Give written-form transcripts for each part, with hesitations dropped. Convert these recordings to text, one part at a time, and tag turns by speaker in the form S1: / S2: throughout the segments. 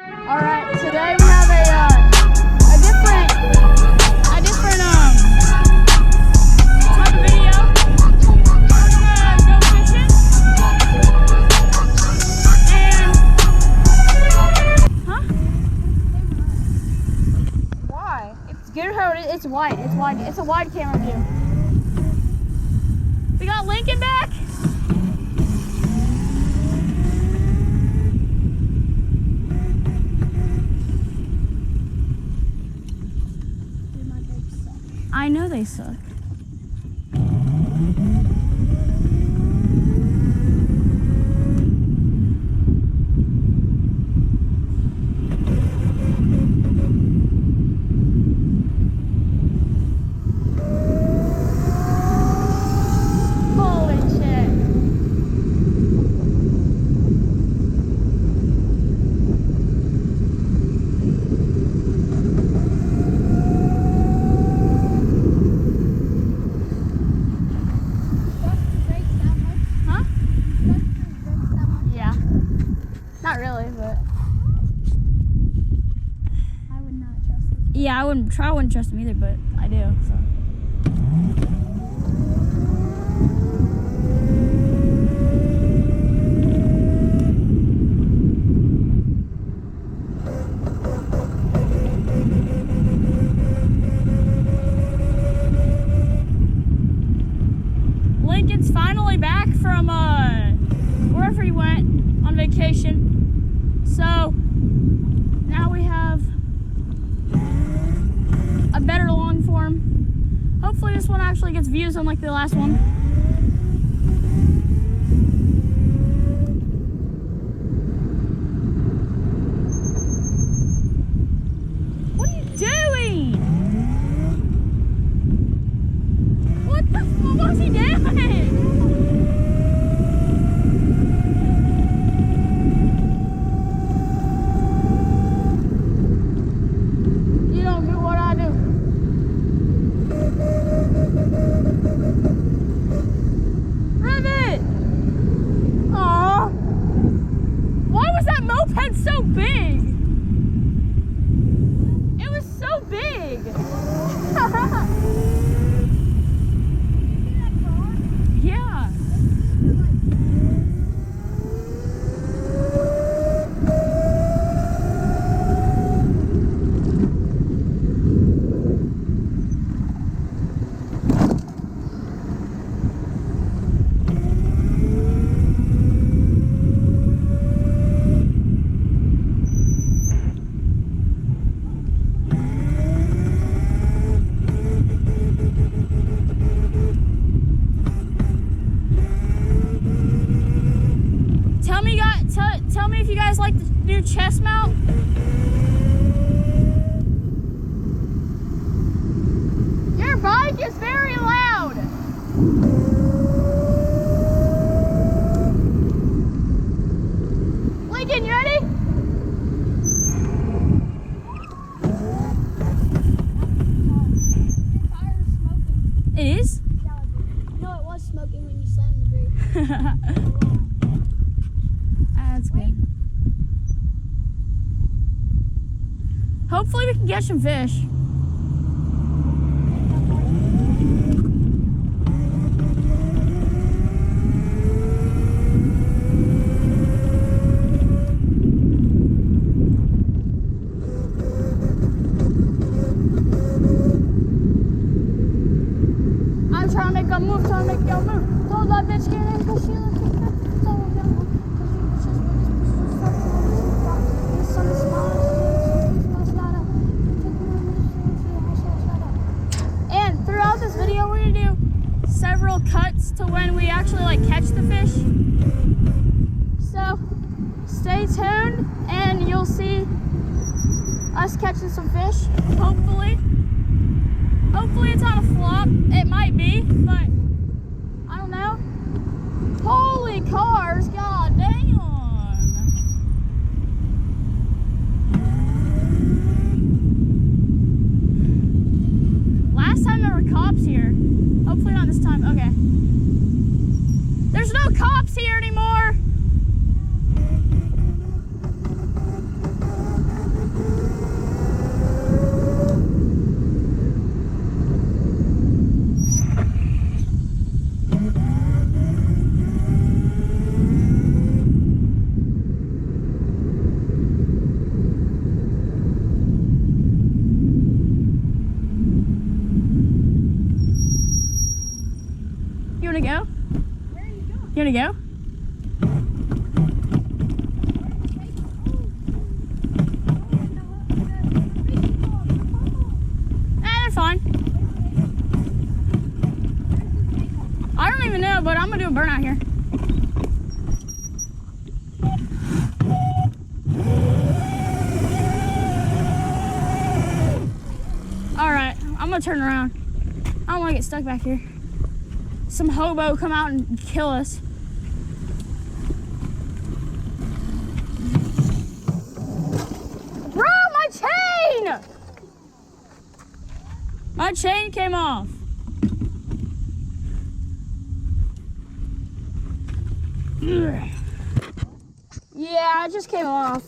S1: Alright, today we have a different type of video. We're gonna go fishing. And huh? Why? It's good how it's wide. It's a wide camera view. We got Lincoln back. I know they suck. Holy shit. Not really, but
S2: I would not trust them.
S1: yeah, I wouldn't trust them either, but I do. So. Lincoln's finally back from wherever he went on vacation. So now we have a better long form. Hopefully this one actually gets views unlike the last one. What are you doing? What the fuck was he doing? Moped so big. It was so big. Yeah. Tell me if you guys like the new chest mount. Your bike is very loud. Lincoln, you ready?
S2: Your tire is smoking.
S1: It is?
S2: Yeah, no, it was smoking when you slammed the brake.
S1: That's good. Hopefully we can catch some fish. I'm trying to make a move, Don't let bitch get in, cause she looks like that. And throughout this video, we're gonna do several cuts to when we actually catch the fish. So stay tuned, and you'll see us catching some fish. Hopefully it's on a flop. It might be, but I don't know. Holy cars, god damn. Last time there were cops here. Hopefully not this time. Okay. There's no cops here anymore. gonna go? They're fine. I don't even know, but I'm gonna do a burnout here. All right, I'm gonna turn around. I don't wanna get stuck back here. Some hobo come out and kill us. Bro, my chain! My chain came off. Yeah, it just came off.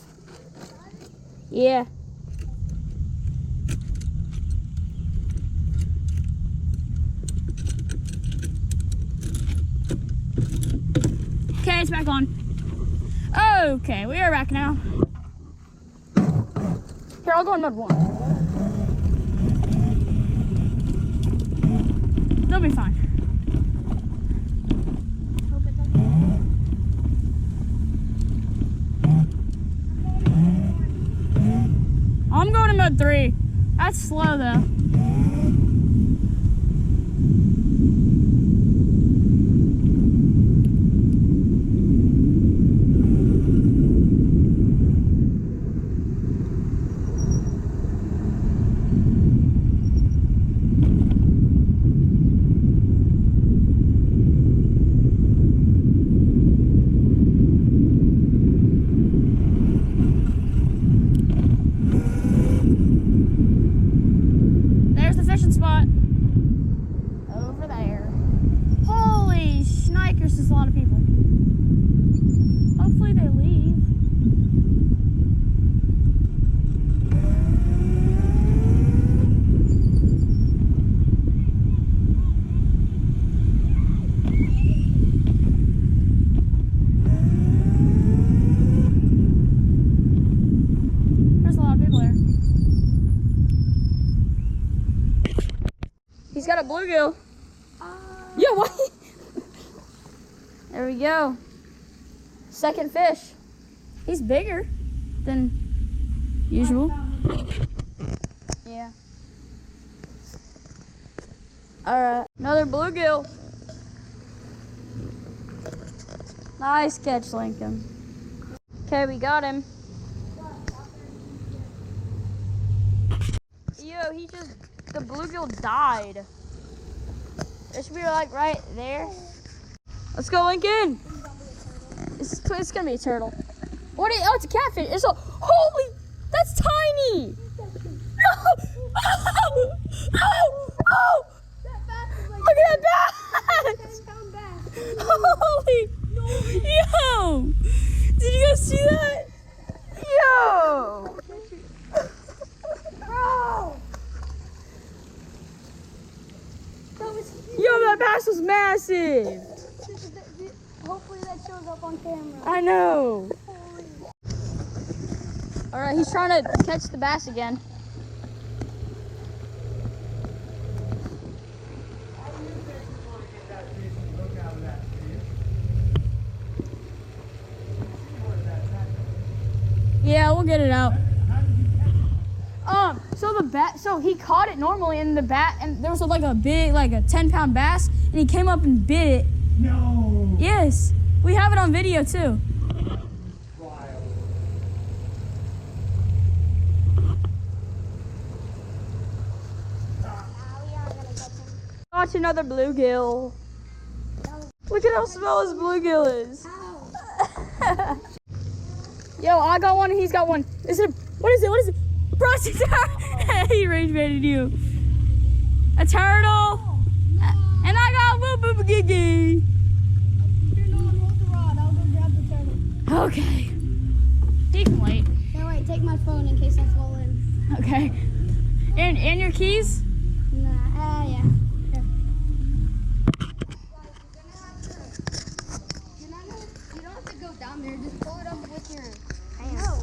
S1: Yeah. Okay, it's back on. Okay, we are back now. Here, I'll go in mode 1. They'll be fine. I'm going to mode 3. That's slow though. Spot over there. Holy shnikers, there's a lot of people. Hopefully they leave. There's a lot of people there. He's got a bluegill. Yeah, what? There we go. Second fish. He's bigger than usual. Yeah. All right, another bluegill. Nice catch, Lincoln. Okay, we got him. Yo, the bluegill died. It should be like right there. Let's go, Lincoln. It's gonna be a turtle. What is, oh, it's a catfish. It's a, holy, that's tiny. No. Oh, oh, oh. Look at that bass. Holy, yo. Did you guys see that? Yo. Bro. Yo, that bass was massive.
S2: Hopefully that shows up on camera.
S1: I know. All right, he's trying to catch the bass again. Yeah, we'll get it out. So he caught it normally in the bat, and there was like a big, like a 10-pound bass, and he came up and bit it.
S3: No.
S1: Yes, we have it on video too. Watch another bluegill. Look at how small his bluegill is. Yo, I got one and he's got one. What is it? Process. He rage baited you. A turtle. No. And I got a boop giggy.
S2: Here, no one hold the rod. I'll go grab the turtle.
S1: Okay. He can wait.
S2: No, wait, take my phone in case I fall in.
S1: Okay. And your keys?
S2: Nah, yeah. You don't have to go down there. Just pull it up with your hands. No.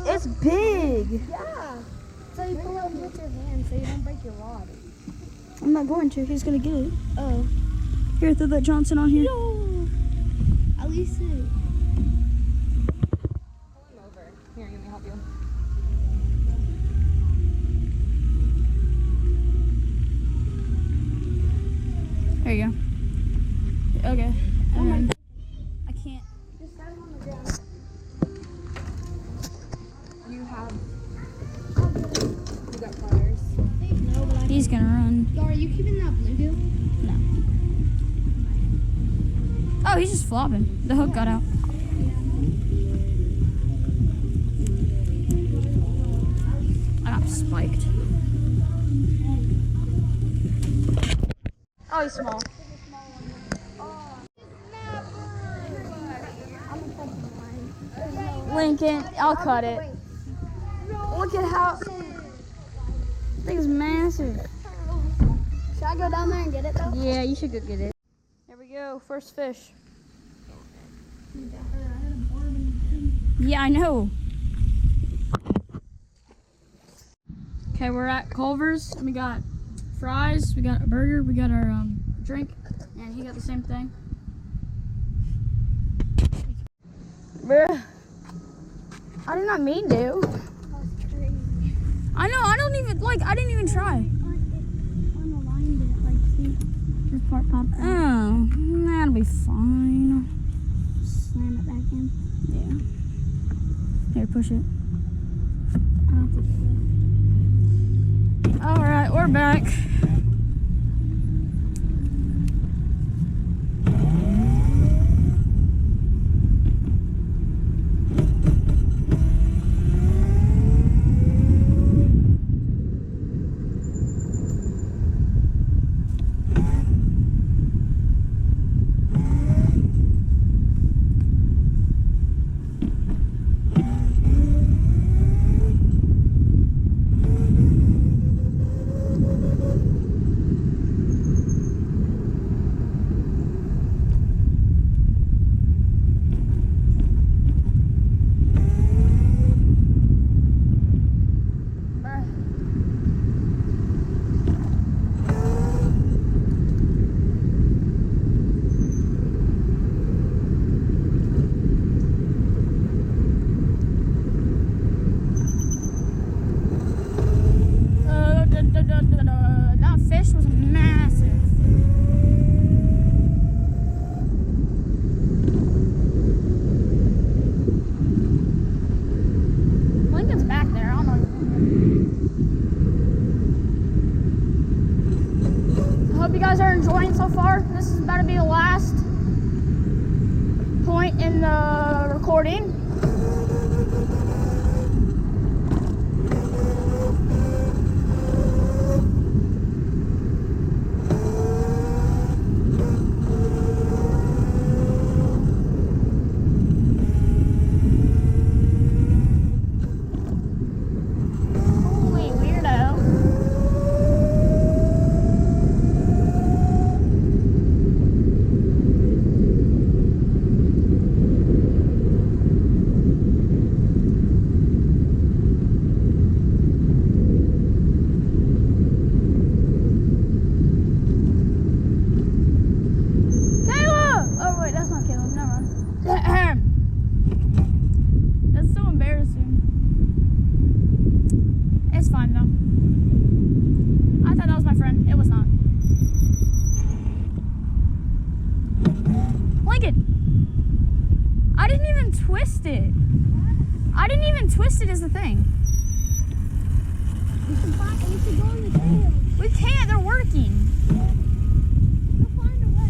S1: It's big.
S2: Yeah. So you pull it up with your hand so you don't break your rod.
S1: I'm not going to. He's going to get it. Oh. Here, throw that Johnson on here.
S2: No. release it.
S3: Pull him over. Here, let me help you.
S1: There you go. Okay. And then I can't.
S2: Just set him on the ground.
S3: You got pliers.
S2: No, but
S1: He's gonna run.
S2: Yo, are you keeping that Bluetooth?
S1: No. Oh, he's just flopping. The hook got out. I got spiked. Oh, he's small. Lincoln, I'll cut it. Look at how this thing's massive.
S2: Should I go down there and get it though?
S1: Yeah, you should go get it. There we go, first fish. Yeah, I know. Okay, we're at Culver's. We got fries, we got a burger, we got our drink, and he got the same thing. Bruh. I did not mean to.
S2: That's crazy.
S1: I know, I didn't even try.
S2: Unaligned it, like, see? This part popped out.
S1: Oh, that'll be fine.
S2: Slam it back in.
S1: Yeah. Here, push it.
S2: I don't think it will.
S1: All right, we're back. That fish was massive. Lincoln's back there. I don't know. I hope you guys are enjoying so far. This is about to be the last point in the recording. That's so embarrassing. It's fine though. I thought that was my friend. It was not. Lincoln! I didn't even twist it. I didn't even twist it is the thing.
S2: We should go on the trail.
S1: We can't, they're working.
S2: We'll find a way.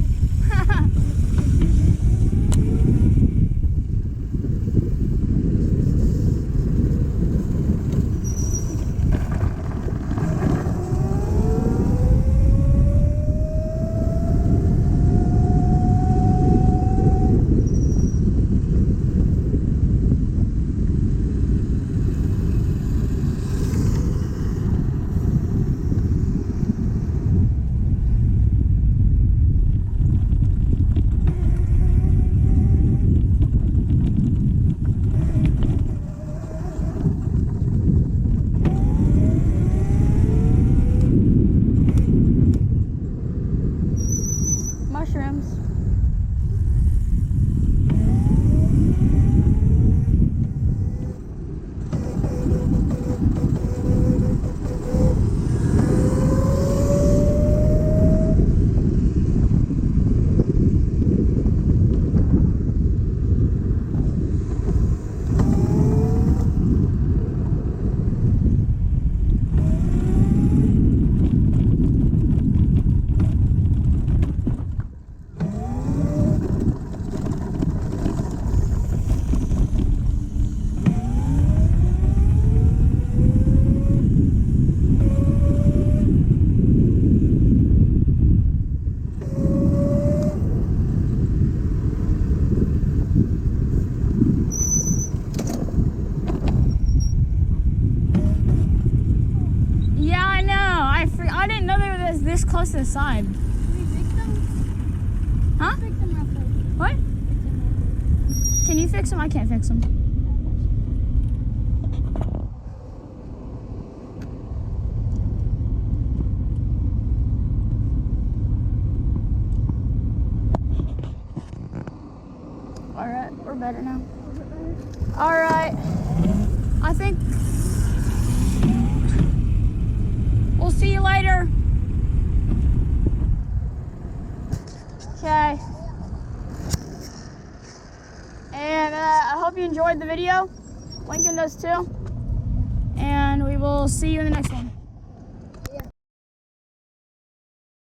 S1: this close to the side.
S2: Can we fix them?
S1: Huh?
S2: Fix them real quick.
S1: What? Can you fix them? I can't fix them. All right, we're better now. All right, I think we'll see you later. Okay. And I hope you enjoyed the video. Lincoln does too. And we will see you in the next one.